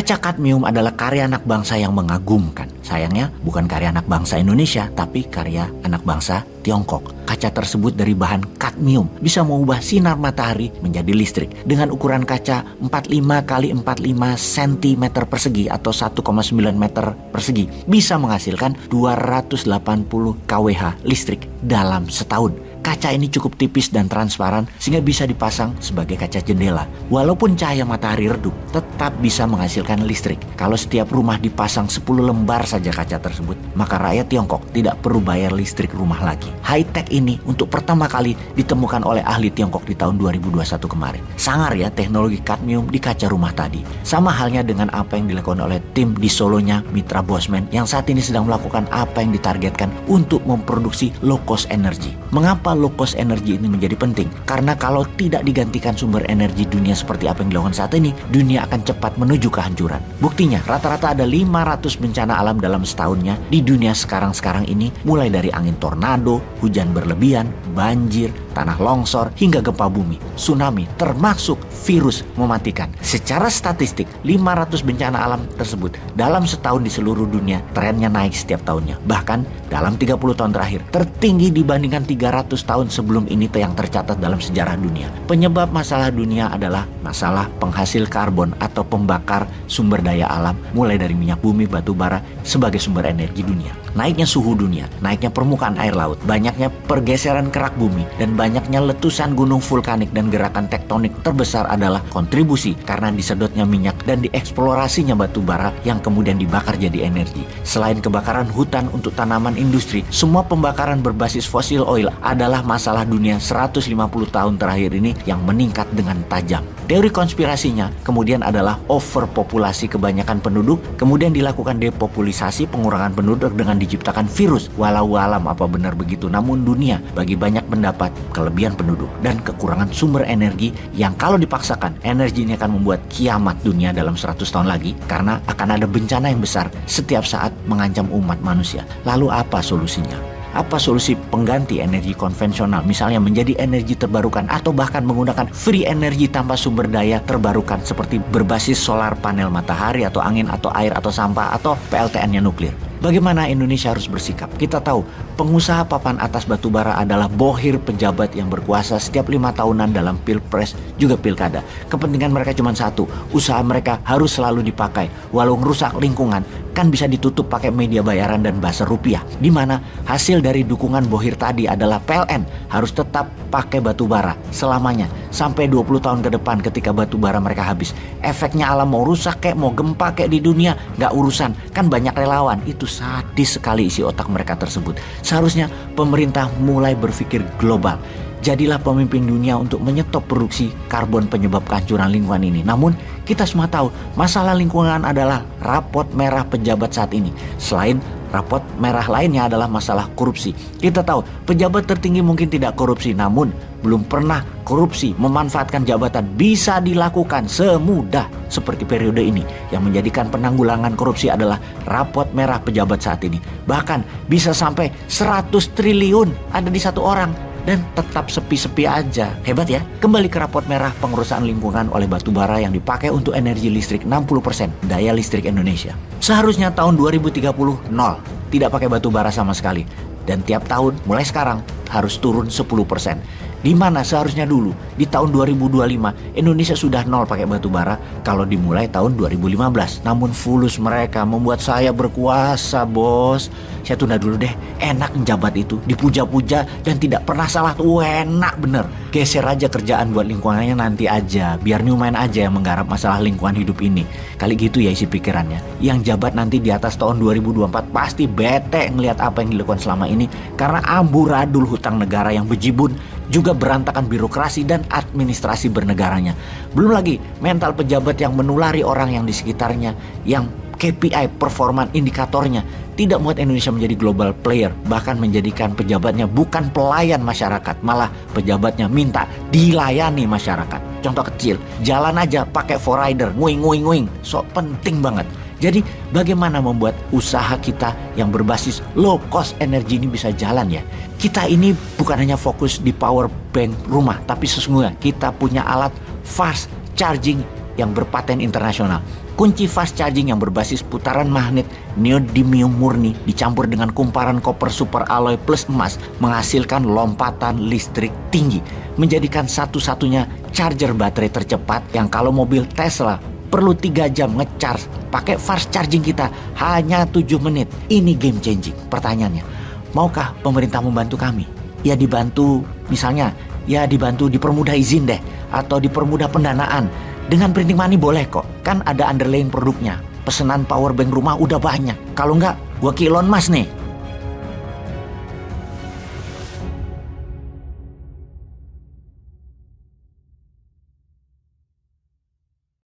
Kaca kadmium adalah karya anak bangsa yang mengagumkan. Sayangnya bukan karya anak bangsa Indonesia, tapi karya anak bangsa Tiongkok. Kaca tersebut dari bahan kadmium bisa mengubah sinar matahari menjadi listrik. Dengan ukuran kaca 45 x 45 cm persegi atau 1,9 meter persegi, bisa menghasilkan 280 kWh listrik dalam setahun. Kaca ini cukup tipis dan transparan sehingga bisa dipasang sebagai kaca jendela. Walaupun cahaya matahari redup, tetap bisa menghasilkan listrik. Kalau setiap rumah dipasang 10 lembar saja kaca tersebut, maka rakyat Tiongkok tidak perlu bayar listrik rumah lagi. High-tech ini untuk pertama kali ditemukan oleh ahli Tiongkok di tahun 2021 kemarin. Sangar ya teknologi kadmium di kaca rumah tadi. Sama halnya dengan apa yang dilakukan oleh tim di Solonya Mitra Bosman yang saat ini sedang melakukan apa yang ditargetkan untuk memproduksi low cost energy. Mengapa low cost energy ini menjadi penting? Karena kalau tidak digantikan sumber energi dunia seperti apa yang dilakukan saat ini, dunia akan cepat menuju kehancuran. Buktinya, rata-rata ada 500 bencana alam dalam setahunnya di dunia sekarang ini, mulai dari angin tornado, hujan berlebihan, banjir, tanah longsor, hingga gempa bumi, tsunami, termasuk virus mematikan. Secara statistik, 500 bencana alam tersebut dalam setahun di seluruh dunia trennya naik setiap tahunnya. Bahkan dalam 30 tahun terakhir, tertinggi dibandingkan 300 tahun sebelum ini yang tercatat dalam sejarah dunia. Penyebab masalah dunia adalah masalah penghasil karbon atau pembakar sumber daya alam, mulai dari minyak bumi, batu bara sebagai sumber energi dunia. Naiknya suhu dunia, naiknya permukaan air laut, banyaknya pergeseran kerak bumi, dan banyaknya letusan gunung vulkanik dan gerakan tektonik terbesar adalah kontribusi karena disedotnya minyak dan dieksplorasinya batu bara yang kemudian dibakar jadi energi. Selain kebakaran hutan untuk tanaman industri, semua pembakaran berbasis fosil oil adalah masalah dunia 150 tahun terakhir ini yang meningkat dengan tajam. Teori konspirasinya kemudian adalah overpopulasi kebanyakan penduduk, kemudian dilakukan depopulisasi pengurangan penduduk dengan diciptakan virus. Walau alam apa benar begitu, namun dunia bagi banyak pendapat kelebihan penduduk dan kekurangan sumber energi yang kalau dipaksakan energi ini akan membuat kiamat dunia dalam 100 tahun lagi karena akan ada bencana yang besar setiap saat mengancam umat manusia. Lalu apa solusinya? Apa solusi pengganti energi konvensional, misalnya menjadi energi terbarukan atau bahkan menggunakan free energy tanpa sumber daya terbarukan seperti berbasis solar panel matahari atau angin atau air atau sampah atau PLTN-nya nuklir? Bagaimana Indonesia harus bersikap? Kita tahu pengusaha papan atas batubara adalah bohir pejabat yang berkuasa setiap 5 tahunan dalam pilpres juga pilkada. Kepentingan mereka cuma satu, usaha mereka harus selalu dipakai. Walau merusak lingkungan, kan bisa ditutup pakai media bayaran dan buzzer rupiah. Di mana hasil dari dukungan bohir tadi adalah PLN harus tetap pakai batubara selamanya sampai 20 tahun ke depan ketika batubara mereka habis. Efeknya alam mau rusak kayak mau gempa kayak di dunia, nggak urusan. Kan banyak relawan. Itu sadis sekali isi otak mereka tersebut. Seharusnya pemerintah mulai berpikir global. Jadilah pemimpin dunia untuk menyetop produksi karbon penyebab kehancuran lingkungan ini. Namun kita semua tahu masalah lingkungan adalah rapot merah pejabat saat ini. Selain rapot merah lainnya adalah masalah korupsi. Kita tahu pejabat tertinggi mungkin tidak korupsi, namun belum pernah korupsi memanfaatkan jabatan bisa dilakukan semudah seperti periode ini. Yang menjadikan penanggulangan korupsi adalah rapot merah pejabat saat ini. Bahkan bisa sampai 100 triliun ada di satu orang dan tetap sepi-sepi aja. Hebat ya. Kembali ke rapot merah pengurusan lingkungan oleh batubara yang dipakai untuk energi listrik 60% daya listrik Indonesia. Seharusnya tahun 2030 nol, tidak pakai batubara sama sekali. Dan tiap tahun mulai sekarang harus turun 10%. Di mana seharusnya dulu di tahun 2025 Indonesia sudah nol pakai batu bara kalau dimulai tahun 2015. Namun fulus mereka membuat saya berkuasa, bos. Saya tunda dulu deh. Enak menjabat itu, dipuja-puja dan tidak pernah salah tuh, enak bener. Geser aja kerjaan buat lingkungannya nanti aja. Biar Newman aja yang menggarap masalah lingkungan hidup ini. Kali gitu ya isi pikirannya. Yang jabat nanti di atas tahun 2024 pasti bete ngelihat apa yang dilakukan selama ini karena amburadul hutang negara yang bejibun, juga berantakan birokrasi dan administrasi bernegaranya. Belum lagi mental pejabat yang menulari orang yang di sekitarnya, yang KPI performan indikatornya tidak membuat Indonesia menjadi global player, bahkan menjadikan pejabatnya bukan pelayan masyarakat, malah pejabatnya minta dilayani masyarakat. Contoh kecil, jalan aja pakai forrider, nguing, so penting banget. Jadi bagaimana membuat usaha kita yang berbasis low cost energi ini bisa jalan ya? Kita ini bukan hanya fokus di power bank rumah, tapi sesungguhnya kita punya alat fast charging yang berpaten internasional. Kunci fast charging yang berbasis putaran magnet neodymium murni dicampur dengan kumparan koper super alloy plus emas menghasilkan lompatan listrik tinggi, menjadikan satu-satunya charger baterai tercepat yang kalau mobil Tesla perlu 3 jam ngecharge. Pakai fast charging kita hanya 7 menit. Ini game changing. Pertanyaannya, maukah pemerintah membantu kami? Ya dibantu, misalnya, ya dibantu dipermudah izin deh, atau dipermudah pendanaan. Dengan printing money boleh kok, kan ada underlying produknya. Pesanan power bank rumah udah banyak. Kalau enggak, gua ke Elon Musk nih.